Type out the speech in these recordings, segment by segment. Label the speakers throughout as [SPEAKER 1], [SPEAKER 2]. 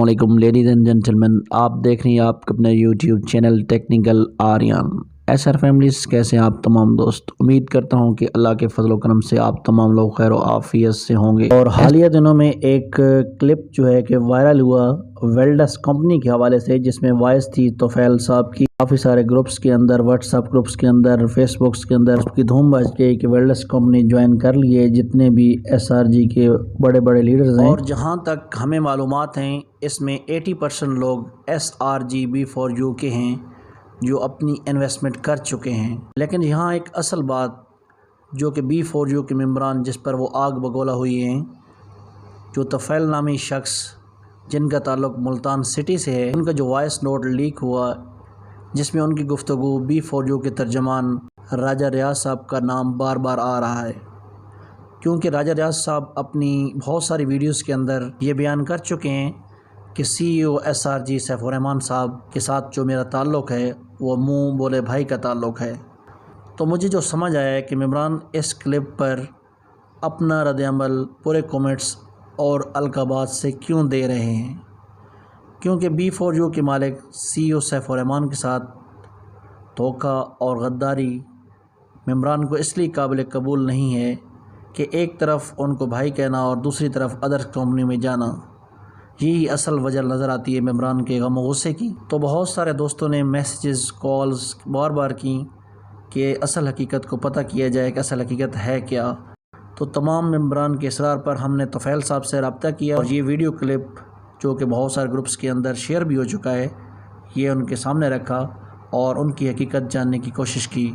[SPEAKER 1] अस्सलामुअलैकुम ladies and gentleman, आप देख रही हैं आप अपना YouTube channel technical Aryan. SR families, कैसे हैं आप तमाम दोस्त। उम्मीद करता हूं कि अल्लाह के फजल करम से आप तमाम लोग खैर आफियत से होंगे। और हालिया दिनों में एक क्लिप जो है कि वायरल हुआ वेल्डस कंपनी के हवाले से, जिसमें वॉइस थी तोफैल साहब की। काफ़ी सारे ग्रुप्स के अंदर, व्हाट्सएप ग्रुप्स के अंदर, फेसबुक्स के अंदर उसकी धूम मच गई कि वेल्डस कंपनी ज्वाइन कर लिए जितने भी एसआरजी के बड़े बड़े लीडर्स हैं। और जहां तक हमें मालूमात हैं, इसमें 80% लोग एसआरजी B4U के हैं जो अपनी इन्वेस्टमेंट कर चुके हैं। लेकिन यहाँ एक असल बात जो कि B4U के मेंबरान जिस पर वो आग बगोला हुई हैं, जो तफ़ैल नामी शख्स जिनका ताल्लुक़ मुल्तान सिटी से है, उनका जो वॉइस नोट लीक हुआ जिसमें उनकी गुफ्तगू B4U के तर्जमान राजा रियाज साहब का नाम बार बार आ रहा है, क्योंकि राजा रियाज साहब अपनी बहुत सारी वीडियोस के अंदर ये बयान कर चुके हैं कि CEO SRG सैफुर्रहमान साहब के साथ जो मेरा ताल्लुक़ है वो मुँह बोले भाई का ताल्लुक़ है। तो मुझे जो समझ आया है कि मेम्बरान इस क्लिप पर अपना रद्द-ए-अमल पूरे कमेंट्स और अलकाबात से क्यों दे रहे हैं, क्योंकि B4U के मालिक CEO सैफुर्रहमान के साथ धोखा और गद्दारी मेम्बरान को इसलिए काबिल कबूल नहीं है कि एक तरफ उनको भाई कहना और दूसरी तरफ अदर कंपनी में जाना। यही असल वजह नज़र आती है मेम्बरान के गम और गुस्से की। तो बहुत सारे दोस्तों ने मैसेजेस, कॉल्स बार बार की कि असल हकीकत को पता किया जाए कि असल हकीकत है क्या। तो तमाम मेम्बरान के इसरार पर हमने तोफैल साहब से रब्ता किया और ये वीडियो क्लिप जो कि बहुत सारे ग्रुप्स के अंदर शेयर भी हो चुका है, ये उनके सामने रखा और उनकी हकीकत जानने की कोशिश की।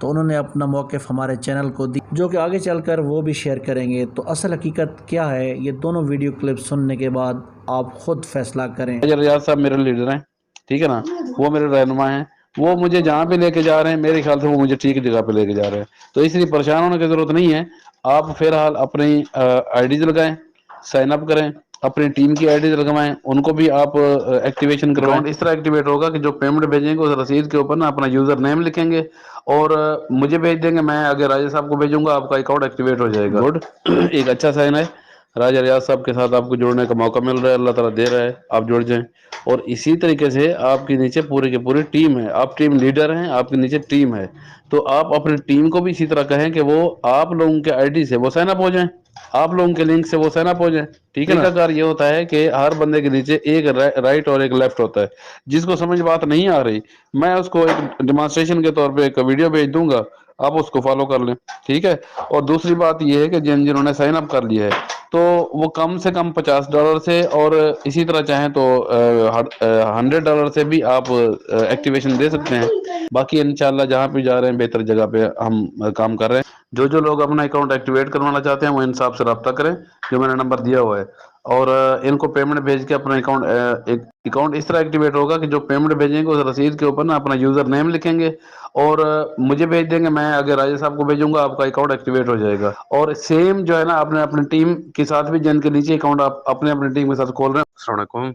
[SPEAKER 1] तो उन्होंने अपना मौक़िफ़ हमारे चैनल को दी, जो कि आगे चलकर वो भी शेयर करेंगे। तो असल हकीकत क्या है, ये दोनों वीडियो क्लिप सुनने के बाद आप ख़ुद फैसला करें।
[SPEAKER 2] रियाज साहब मेरे लीडर हैं, ठीक है ना, वो मेरे रहनुमा हैं। वो मुझे जहाँ पे लेके जा रहे हैं, मेरे ख्याल से वो मुझे ठीक जगह पे लेके जा रहे हैं, तो इसलिए परेशान होने की ज़रूरत नहीं है। आप फिलहाल अपनी आईडीज लगाएं, साइन अप करें, अपनी टीम की आईडीज लगवाएं, उनको भी आप एक्टिवेशन करवाएं। इस तरह एक्टिवेट होगा कि जो पेमेंट भेजेंगे उस रसीद के ऊपर ना अपना यूज़र नेम लिखेंगे और मुझे भेज देंगे। मैं आगे राजा साहब को भेजूंगा, आपका अकाउंट एक्टिवेट हो जाएगा। गुड एक अच्छा साइन है। राजा रियाज साहब के साथ आपको जुड़ने का मौका मिल रहा है, अल्लाह ताला दे रहा है, आप जुड़ जाएं। और इसी तरीके से आपके नीचे पूरी की पूरी टीम है, आप टीम लीडर हैं, आपके नीचे टीम है, तो आप अपनी टीम को भी इसी तरह कहें कि वो आप लोगों के आईडी से वो साइन अप हो जाएं, आप लोगों के लिंक से वो साइन अप हो जाएं, ठीक है ना। तरीकाकार ये होता है कि हर बंदे के नीचे एक राइट और एक लेफ्ट होता है। जिसको समझ बात नहीं आ रही, मैं उसको एक डेमोन्स्ट्रेशन के तौर पे एक वीडियो भेज दूंगा, आप उसको फॉलो कर लें, ठीक है। और दूसरी बात यह है कि जिन्होंने साइन अप कर लिया है तो वो कम से कम $50 से, और इसी तरह चाहें तो $100 से भी आप एक्टिवेशन दे सकते हैं। बाकी इंशाल्लाह जहाँ पे जा रहे हैं बेहतर जगह पे हम काम कर रहे हैं। जो लोग अपना अकाउंट एक्टिवेट करवाना चाहते हैं वो इन साहब से रब्ता करें, जो मैंने नंबर दिया हुआ है, और इनको पेमेंट भेज के अपना अकाउंट इस तरह एक्टिवेट होगा कि जो पेमेंट भेजेंगे उस रसीद के ऊपर ना अपना यूज़र नेम लिखेंगे और मुझे भेज देंगे। मैं आगे राजा साहब को भेजूंगा, आपका अकाउंट एक्टिवेट हो जाएगा। और सेम जो है ना, आपने अपनी टीम के साथ भी, जिनके नीचे अकाउंट आप अपने अपनी टीम के साथ खोल रहे हैं। अस्सलाम वालेकुम।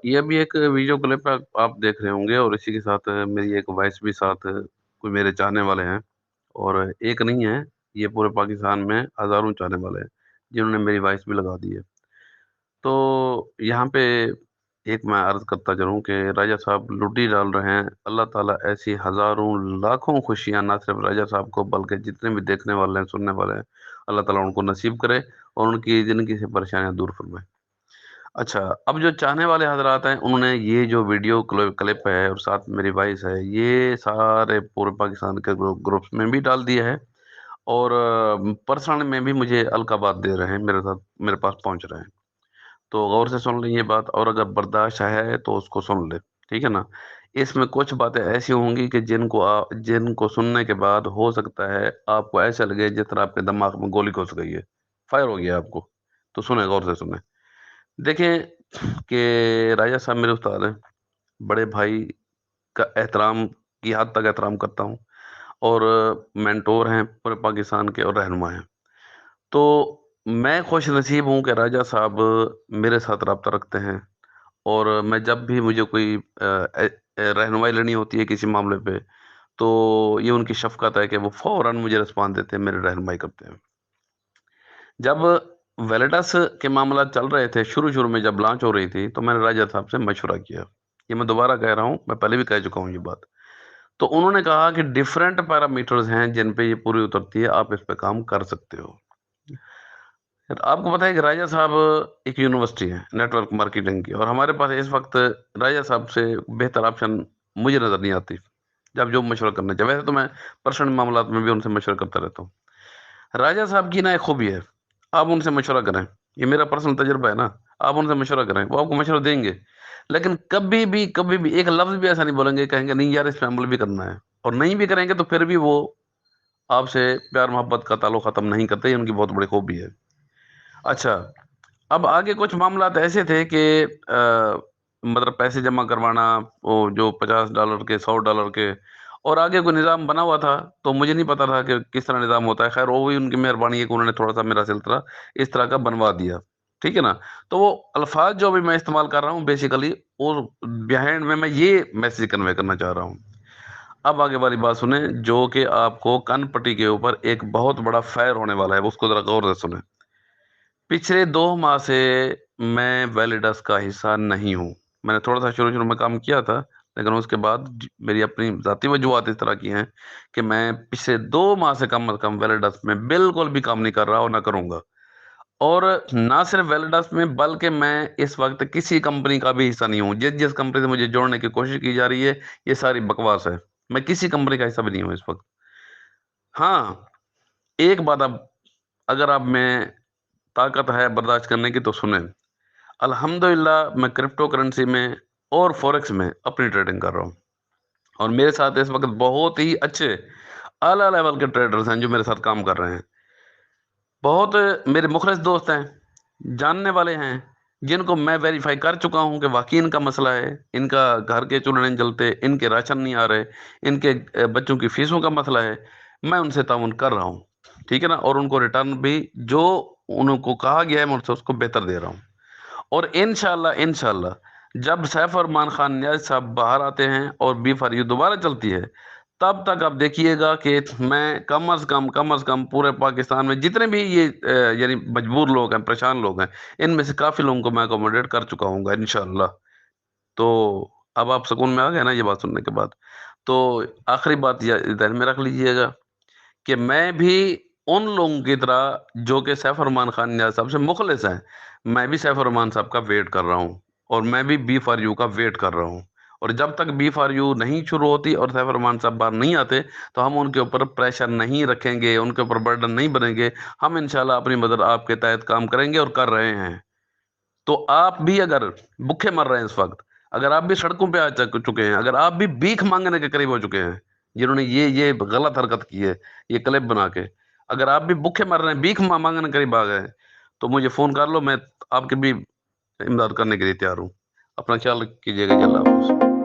[SPEAKER 2] ये भी एक वीडियो क्लिप आप देख रहे होंगे और इसी के साथ मेरी एक वॉइस भी साथ कोई मेरे चाहने वाले हैं, और एक नहीं है, ये पूरे पाकिस्तान में हज़ारों चाहने वाले हैं जिन्होंने मेरी वॉइस भी लगा दी है। तो यहाँ पे एक मैं अर्ज़ करता चलूँ कि राजा साहब लुटी डाल रहे हैं। अल्लाह ताला ऐसी हज़ारों लाखों खुशियाँ ना सिर्फ राजा साहब को बल्कि जितने भी देखने वाले हैं, सुनने वाले हैं, अल्लाह ताला उनको नसीब करे और उनकी ज़िंदगी से परेशानियाँ दूर फरमाए। अच्छा, अब जो चाहने वाले हज़रात हैं, उन्होंने ये जो वीडियो क्लिप है और साथ मेरी वॉइस है, ये सारे पूरे पाकिस्तान के ग्रुप्स में भी डाल दिया है और पर्सनल में भी मुझे अलकाबात दे रहे हैं, मेरे पास पहुँच रहे हैं। तो गौर से सुन लें ये बात, और अगर बर्दाश्त है तो उसको सुन ले, ठीक है ना। इसमें कुछ बातें ऐसी होंगी कि जिनको सुनने के बाद हो सकता है आपको ऐसा लगे जिस तरह आपके दिमाग में गोली घुस गई है, फायर हो गया आपको। तो सुने, गौर से सुने। देखें कि राजा साहब मेरे उस्ताद हैं, बड़े भाई का एहतराम की हद तक एहतराम करता हूँ, और मेंटोर हैं पूरे पाकिस्तान के और रहनुमा हैं। तो मैं खुश नसीब हूँ कि राजा साहब मेरे साथ रब्ता रखते हैं, और मैं जब भी मुझे कोई रहनुमाई लेनी होती है किसी मामले पे, तो ये उनकी शफ़क़त है कि वो फ़ौरन मुझे रिस्पॉन्स देते हैं, मेरी रहनुमाई करते हैं। जब वेलिडस के मामला चल रहे थे शुरू में, जब लॉन्च हो रही थी, तो मैंने राजा साहब से मशवरा किया। ये मैं दोबारा कह रहा हूँ, मैं पहले भी कह चुका हूँ ये बात। तो उन्होंने कहा कि डिफरेंट पैरामीटर्स हैं जिन पे ये पूरी उतरती है, आप इस पे काम कर सकते हो। आपको पता है कि राजा साहब एक यूनिवर्सिटी है नेटवर्क मार्केटिंग की, और हमारे पास इस वक्त राजा साहब से बेहतर ऑप्शन मुझे नजर नहीं आती जब जो मशवरा करना चाहिए। वैसे तो मैं पर्सनल मामला में भी उनसे मशवरा करता रहता हूँ। राजा साहब की ना एक खूबी है, आप उनसे मशवरा करें, ये मेरा पर्सनल तजुर्बा है ना, आप उनसे मशवरा करें, वो आपको मशवरा देंगे, लेकिन कभी भी एक लफ्ज भी ऐसा नहीं बोलेंगे, कहेंगे नहीं यार इस पे अमल भी करना है, और नहीं भी करेंगे तो फिर भी वो आपसे प्यार मोहब्बत का ताल्लुक खत्म नहीं करते। ये उनकी बहुत बड़ी खूबी है। अच्छा, अब आगे कुछ मामला तो ऐसे थे कि मतलब पैसे जमा करवाना, वो जो $50 के, $100 के, और आगे कोई निज़ाम बना हुआ था, तो मुझे नहीं पता था कि किस तरह निज़ाम होता है। खैर वो भी उनकी मेहरबानी है कि उन्होंने थोड़ा सा मेरा सिलसिला इस तरह का बनवा दिया, ठीक है ना। तो वो अल्फाज जो भी मैं इस्तेमाल कर रहा हूँ बेसिकली, वो बिहाइंड में मैं ये मैसेज कन्वे करना चाह रहा हूँ। अब आगे वाली बात सुने, जो कि आपको कनपट्टी के ऊपर एक बहुत बड़ा फायर होने वाला है, उसको जरा गौर से सुने। पिछले 2 माह से मैं वैलिडस का हिस्सा नहीं हूँ। मैंने थोड़ा सा शुरू शुरू में काम किया था, लेकिन उसके बाद मेरी अपनी ज़ाती वजूहत इस तरह की हैं कि मैं पिछले 2 माह से कम वैलिडस में बिल्कुल भी काम नहीं कर रहा और ना करूँगा। और ना सिर्फ वैलिडस में, बल्कि मैं इस वक्त किसी कंपनी का भी हिस्सा नहीं हूँ। जिस जिस कंपनी से मुझे जोड़ने की कोशिश की जा रही है, ये सारी बकवास है। मैं किसी कंपनी का हिस्सा भी नहीं हूँ इस वक्त। हाँ, एक बात, अब अगर आप में ताकत है बर्दाश्त करने की तो सुने। अल्हम्दुलिल्लाह मैं क्रिप्टो करेंसी में और फॉरेक्स में अपनी ट्रेडिंग कर रहा हूँ, और मेरे साथ इस वक्त बहुत ही अच्छे आला लेवल के ट्रेडर्स हैं जो मेरे साथ काम कर रहे हैं। बहुत मेरे मुखलिस दोस्त हैं, जानने वाले हैं, जिनको मैं वेरीफाई कर चुका हूँ कि वाकई इनका मसला है, इनका घर के चूल्हे नहीं जलते, इनके राशन नहीं आ रहे, इनके बच्चों की फीसों का मसला है। मैं उनसे ताउन कर रहा हूँ, ठीक है ना, और उनको रिटर्न भी जो उनको कहा गया है मैं उनसे उसको बेहतर दे रहा हूँ। और इंशाल्लाह जब सैफ और मान खान नियाज साहब बाहर आते हैं और बी फॉर यू दोबारा चलती है, तब तक आप देखिएगा कि मैं कम अज कम पूरे पाकिस्तान में जितने भी ये यानी मजबूर लोग हैं, परेशान लोग हैं, इनमें से काफ़ी लोगों को मैं अकोमोडेट कर चुका हूँ इंशाल्लाह। तो अब आप सुकून में आ गए ना ये बात सुनने के बाद। तो आखिरी बात ये ध्यान में रख लीजिएगा कि मैं भी उन लोगों की तरह जो कि सैफ अरमान खान नियाज़ साहब से मुखलिस हैं, मैं भी सैफ अरमान साहब का वेट कर रहा हूँ, और मैं भी बी फॉर यू का वेट कर रहा हूँ। और जब तक बी फॉर यू नहीं शुरू होती और सैफ अरमान साहब बाहर नहीं आते, तो हम उनके ऊपर प्रेशर नहीं रखेंगे, उनके ऊपर बर्डन नहीं बनेंगे। हम इंशाल्लाह अपनी मदद आपके तहत काम करेंगे और कर रहे हैं। तो आप भी अगर भूखे मर रहे हैं इस वक्त, अगर आप भी सड़कों पे आ चुके हैं, अगर आप भी भीख मांगने के करीब हो चुके हैं, जिन्होंने ये गलत हरकत की है, ये क्लिप बना के, अगर आप भी भूखे मर रहे हैं, भीख मांगने के करीब आ गए हैं, तो मुझे फोन कर लो, मैं आपके भी इमदाद करने के लिए तैयार हूँ। अपना ख्याल कीजिएगा जी, अल्लाह हाफिज़।